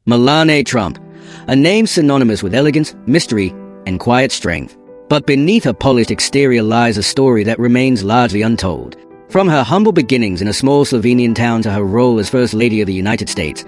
Melania Trump, a name synonymous with elegance, mystery, and quiet strength. But beneath her polished exterior lies a story that remains largely untold. From her humble beginnings in a small Slovenian town to her role as First Lady of the United States,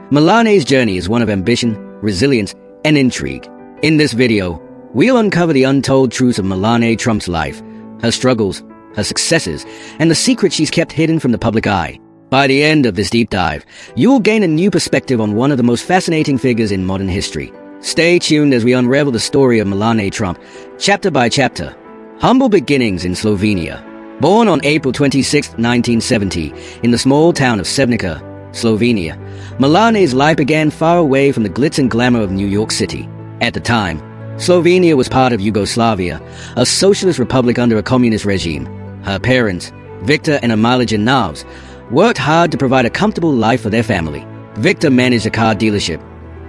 Melania's journey is one of ambition, resilience, and intrigue. In this video, we'll uncover the untold truths of Melania Trump's life, her struggles, her successes, and the secrets she's kept hidden from the public eye. By the end of this deep dive, you'll gain a new perspective on one of the most fascinating figures in modern history. Stay tuned as we unravel the story of Melania Trump, chapter by chapter. Humble beginnings in Slovenia. Born on April 26, 1970, in the small town of Sevnica, Slovenia, Melania's life began far away from the glitz and glamour of New York City. At the time, Slovenia was part of Yugoslavia, a socialist republic under a communist regime. Her parents, Victor and Amalia Janavs, worked hard to provide a comfortable life for their family. Victor managed a car dealership,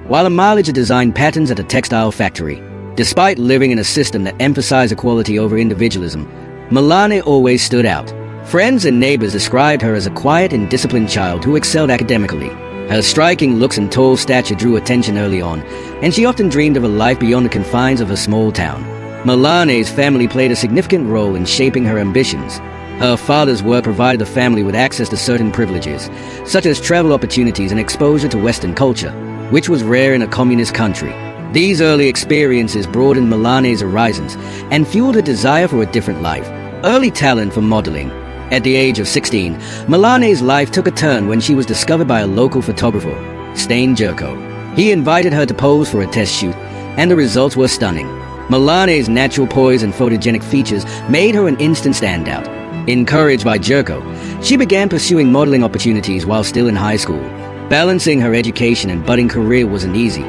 while Amalia designed patterns at a textile factory. Despite living in a system that emphasized equality over individualism, Melania always stood out. Friends and neighbors described her as a quiet and disciplined child who excelled academically. Her striking looks and tall stature drew attention early on, and she often dreamed of a life beyond the confines of her small town. Melania's family played a significant role in shaping her ambitions. Her father's work provided the family with access to certain privileges, such as travel opportunities and exposure to Western culture, which was rare in a communist country. These early experiences broadened Melania's horizons and fueled her desire for a different life. Early talent for modeling. At the age of 16, Melania's life took a turn when she was discovered by a local photographer, Stane Jerko. He invited her to pose for a test shoot, and the results were stunning. Melania's natural poise and photogenic features made her an instant standout. Encouraged by Jerko, she began pursuing modeling opportunities while still in high school. Balancing her education and budding career wasn't easy,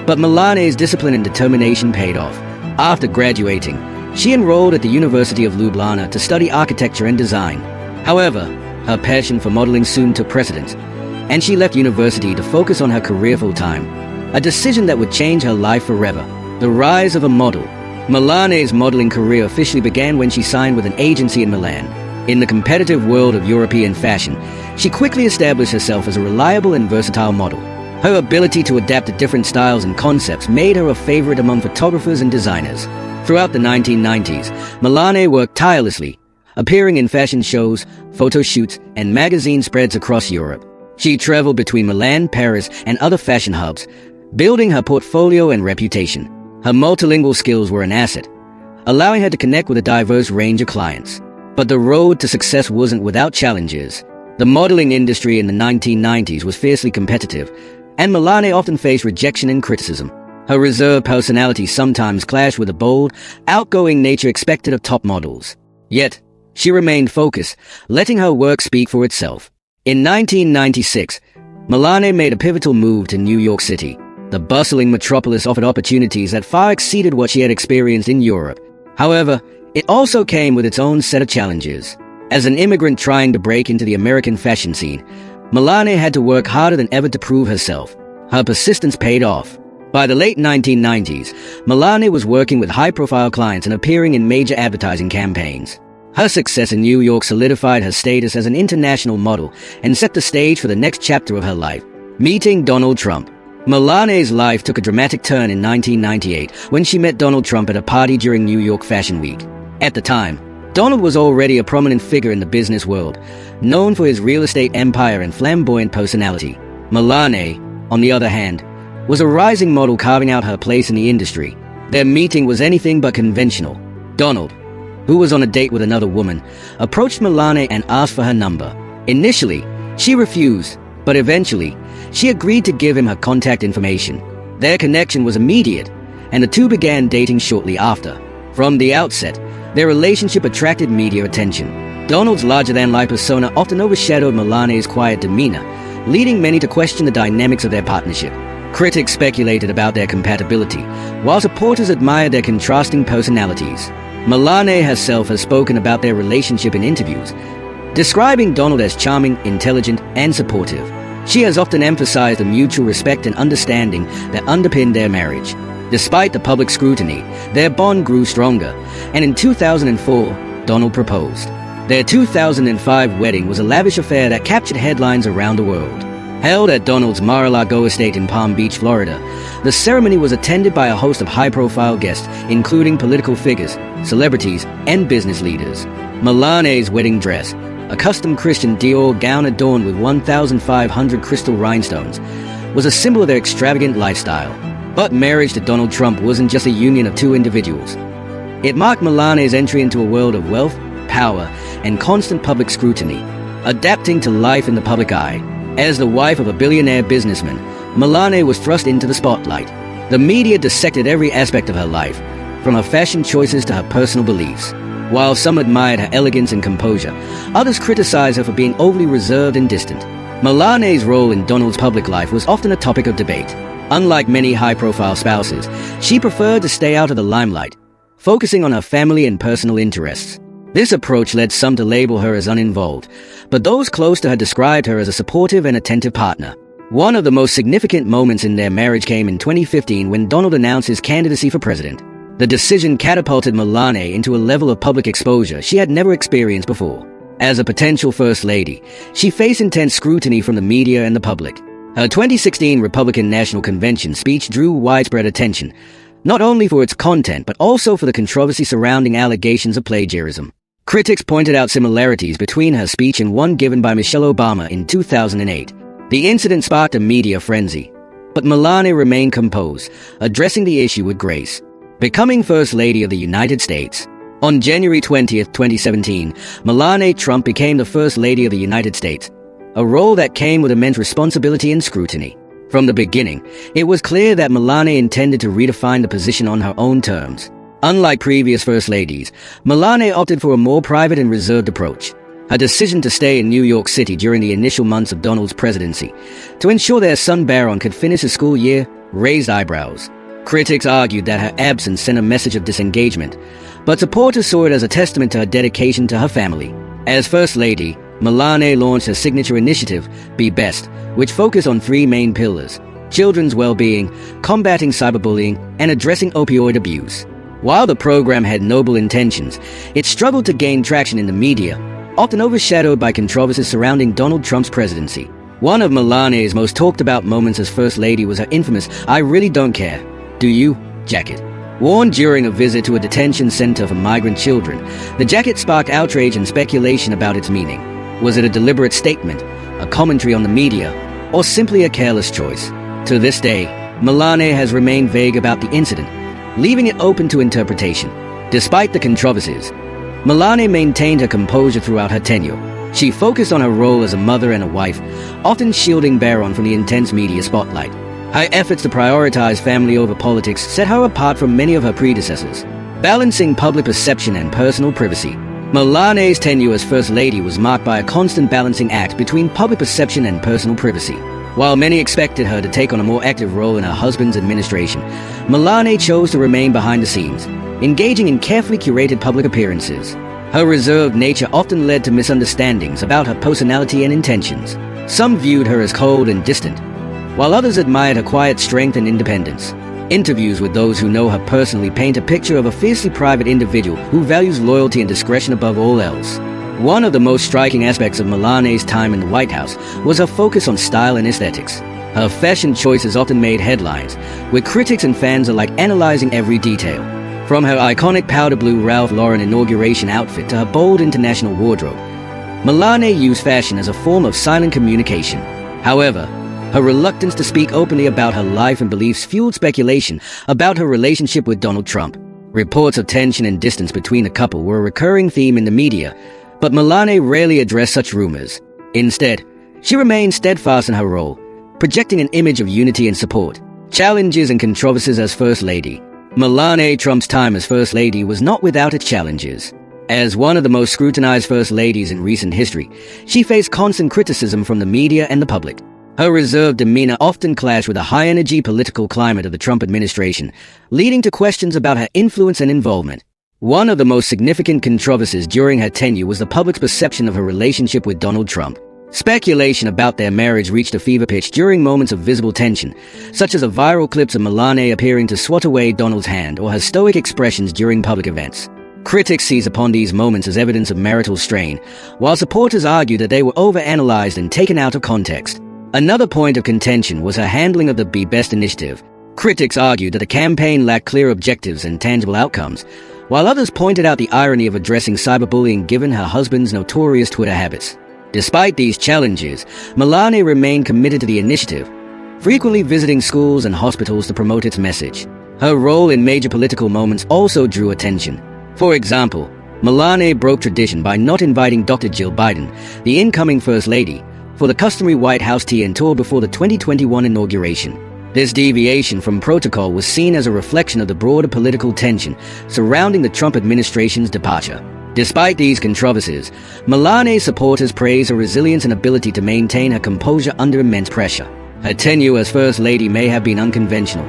but Melania's discipline and determination paid off. After graduating, she enrolled at the University of Ljubljana to study architecture and design. However, her passion for modeling soon took precedence, and she left university to focus on her career full-time, a decision that would change her life forever. The rise of a model. Melania's modeling career officially began when she signed with an agency in Milan. In the competitive world of European fashion, she quickly established herself as a reliable and versatile model. Her ability to adapt to different styles and concepts made her a favorite among photographers and designers. Throughout the 1990s, Melania worked tirelessly, appearing in fashion shows, photo shoots, and magazine spreads across Europe. She traveled between Milan, Paris, and other fashion hubs, building her portfolio and reputation. Her multilingual skills were an asset, allowing her to connect with a diverse range of clients. But the road to success wasn't without challenges. The modeling industry in the 1990s was fiercely competitive, and Melania often faced rejection and criticism. Her reserved personality sometimes clashed with the bold, outgoing nature expected of top models. Yet, she remained focused, letting her work speak for itself. In 1996, Melania made a pivotal move to New York City. The bustling metropolis offered opportunities that far exceeded what she had experienced in Europe. However, it also came with its own set of challenges. As an immigrant trying to break into the American fashion scene, Melania had to work harder than ever to prove herself. Her persistence paid off. By the late 1990s, Melania was working with high-profile clients and appearing in major advertising campaigns. Her success in New York solidified her status as an international model and set the stage for the next chapter of her life. Meeting Donald Trump. Melania's life took a dramatic turn in 1998 when she met Donald Trump at a party during New York Fashion Week. At the time, Donald was already a prominent figure in the business world, known for his real estate empire and flamboyant personality. Melania, on the other hand, was a rising model carving out her place in the industry. Their meeting was anything but conventional. Donald, who was on a date with another woman, approached Melania and asked for her number. Initially, she refused, but eventually, she agreed to give him her contact information. Their connection was immediate, and the two began dating shortly after. From the outset, their relationship attracted media attention. Donald's larger-than-life persona often overshadowed Melania's quiet demeanor, leading many to question the dynamics of their partnership. Critics speculated about their compatibility, while supporters admired their contrasting personalities. Melania herself has spoken about their relationship in interviews, describing Donald as charming, intelligent, and supportive. She has often emphasized the mutual respect and understanding that underpinned their marriage. Despite the public scrutiny, their bond grew stronger, and in 2004, Donald proposed. Their 2005 wedding was a lavish affair that captured headlines around the world. Held at Donald's Mar-a-Lago estate in Palm Beach, Florida, the ceremony was attended by a host of high-profile guests, including political figures, celebrities, and business leaders. Melania's wedding dress, a custom Christian Dior gown adorned with 1,500 crystal rhinestones, was a symbol of their extravagant lifestyle. But marriage to Donald Trump wasn't just a union of two individuals. It marked Melania's entry into a world of wealth, power, and constant public scrutiny, adapting to life in the public eye. As the wife of a billionaire businessman, Melania was thrust into the spotlight. The media dissected every aspect of her life, from her fashion choices to her personal beliefs. While some admired her elegance and composure, others criticized her for being overly reserved and distant. Melania's role in Donald's public life was often a topic of debate. Unlike many high-profile spouses, she preferred to stay out of the limelight, focusing on her family and personal interests. This approach led some to label her as uninvolved, but those close to her described her as a supportive and attentive partner. One of the most significant moments in their marriage came in 2015 when Donald announced his candidacy for president. The decision catapulted Melania into a level of public exposure she had never experienced before. As a potential First Lady, she faced intense scrutiny from the media and the public. Her 2016 Republican National Convention speech drew widespread attention, not only for its content but also for the controversy surrounding allegations of plagiarism. Critics pointed out similarities between her speech and one given by Michelle Obama in 2008. The incident sparked a media frenzy, but Melania remained composed, addressing the issue with grace. Becoming First Lady of the United States. On January 20, 2017, Melania Trump became the First Lady of the United States, a role that came with immense responsibility and scrutiny. From the beginning, it was clear that Melania intended to redefine the position on her own terms. Unlike previous First Ladies, Melania opted for a more private and reserved approach. Her decision to stay in New York City during the initial months of Donald's presidency, to ensure their son Barron could finish his school year, raised eyebrows. Critics argued that her absence sent a message of disengagement, but supporters saw it as a testament to her dedication to her family. As First Lady, Melania launched her signature initiative, Be Best, which focused on three main pillars: children's well-being, combating cyberbullying, and addressing opioid abuse. While the program had noble intentions, it struggled to gain traction in the media, often overshadowed by controversies surrounding Donald Trump's presidency. One of Melania's most talked about moments as First Lady was her infamous "I really don't care, do you?" jacket. Worn during a visit to a detention center for migrant children, the jacket sparked outrage and speculation about its meaning. Was it a deliberate statement, a commentary on the media, or simply a careless choice? To this day, Melania has remained vague about the incident, leaving it open to interpretation. Despite the controversies, Melania maintained her composure throughout her tenure. She focused on her role as a mother and a wife, often shielding Barron from the intense media spotlight. Her efforts to prioritize family over politics set her apart from many of her predecessors, balancing public perception and personal privacy. Melania's tenure as First Lady was marked by a constant balancing act between public perception and personal privacy. While many expected her to take on a more active role in her husband's administration, Melania chose to remain behind the scenes, engaging in carefully curated public appearances. Her reserved nature often led to misunderstandings about her personality and intentions. Some viewed her as cold and distant, while others admired her quiet strength and independence. Interviews with those who know her personally paint a picture of a fiercely private individual who values loyalty and discretion above all else. One of the most striking aspects of Melania's time in the White House was her focus on style and aesthetics. Her fashion choices often made headlines, with critics and fans alike analyzing every detail. From her iconic powder blue Ralph Lauren inauguration outfit to her bold international wardrobe, Melania used fashion as a form of silent communication. However, her reluctance to speak openly about her life and beliefs fueled speculation about her relationship with Donald Trump. Reports of tension and distance between the couple were a recurring theme in the media, but Melania rarely addressed such rumors. Instead, she remained steadfast in her role, projecting an image of unity and support. Challenges and controversies as First Lady. Melania Trump's time as First Lady was not without its challenges. As one of the most scrutinized First Ladies in recent history, she faced constant criticism from the media and the public. Her reserved demeanor often clashed with the high-energy political climate of the Trump administration, leading to questions about her influence and involvement. One of the most significant controversies during her tenure was the public's perception of her relationship with Donald Trump. Speculation about their marriage reached a fever pitch during moments of visible tension, such as the viral clips of Melania appearing to swat away Donald's hand or her stoic expressions during public events. Critics seized upon these moments as evidence of marital strain, while supporters argued that they were overanalyzed and taken out of context. Another point of contention was her handling of the Be Best initiative. Critics argued that the campaign lacked clear objectives and tangible outcomes, while others pointed out the irony of addressing cyberbullying given her husband's notorious Twitter habits. Despite these challenges, Melania remained committed to the initiative, frequently visiting schools and hospitals to promote its message. Her role in major political moments also drew attention. For example, Melania broke tradition by not inviting Dr. Jill Biden, the incoming First Lady, for the customary White House tea and tour before the 2021 inauguration. This deviation from protocol was seen as a reflection of the broader political tension surrounding the Trump administration's departure. Despite these controversies, Melania's supporters praise her resilience and ability to maintain her composure under immense pressure. Her tenure as First Lady may have been unconventional,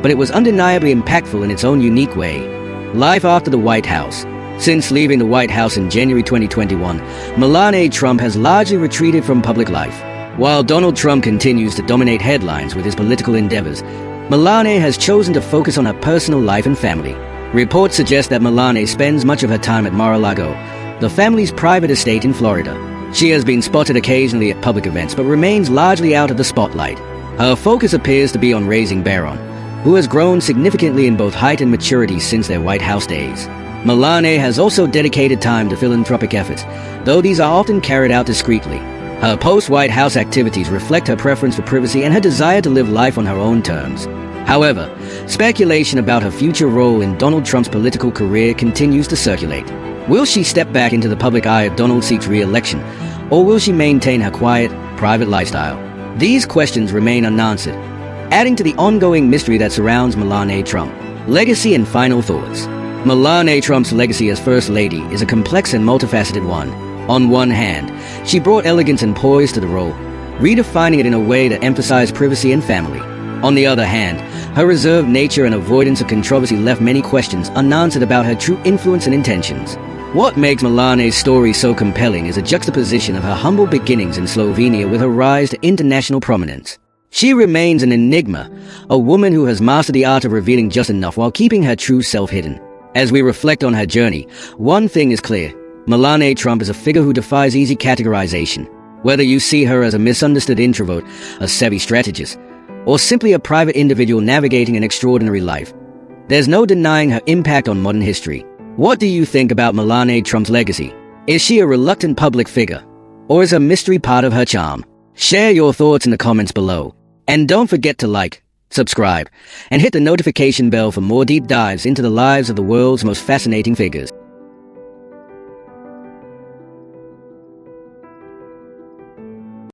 but it was undeniably impactful in its own unique way. Life after the White House. Since leaving the White House in January 2021, Melania Trump has largely retreated from public life. While Donald Trump continues to dominate headlines with his political endeavors, Melania has chosen to focus on her personal life and family. Reports suggest that Melania spends much of her time at Mar-a-Lago, the family's private estate in Florida. She has been spotted occasionally at public events but remains largely out of the spotlight. Her focus appears to be on raising Barron, who has grown significantly in both height and maturity since their White House days. Melania has also dedicated time to philanthropic efforts, though these are often carried out discreetly. Her post-White House activities reflect her preference for privacy and her desire to live life on her own terms. However, speculation about her future role in Donald Trump's political career continues to circulate. Will she step back into the public eye if Donald seeks re-election, or will she maintain her quiet, private lifestyle? These questions remain unanswered, adding to the ongoing mystery that surrounds Melania Trump. Legacy and final thoughts. Melania Trump's legacy as First Lady is a complex and multifaceted one. On one hand, she brought elegance and poise to the role, redefining it in a way that emphasized privacy and family. On the other hand, her reserved nature and avoidance of controversy left many questions unanswered about her true influence and intentions. What makes Melania's story so compelling is a juxtaposition of her humble beginnings in Slovenia with her rise to international prominence. She remains an enigma, a woman who has mastered the art of revealing just enough while keeping her true self hidden. As we reflect on her journey, one thing is clear. Melania Trump is a figure who defies easy categorization. Whether you see her as a misunderstood introvert, a savvy strategist, or simply a private individual navigating an extraordinary life, there's no denying her impact on modern history. What do you think about Melania Trump's legacy? Is she a reluctant public figure, or is her mystery part of her charm? Share your thoughts in the comments below. And don't forget to like, subscribe, and hit the notification bell for more deep dives into the lives of the world's most fascinating figures.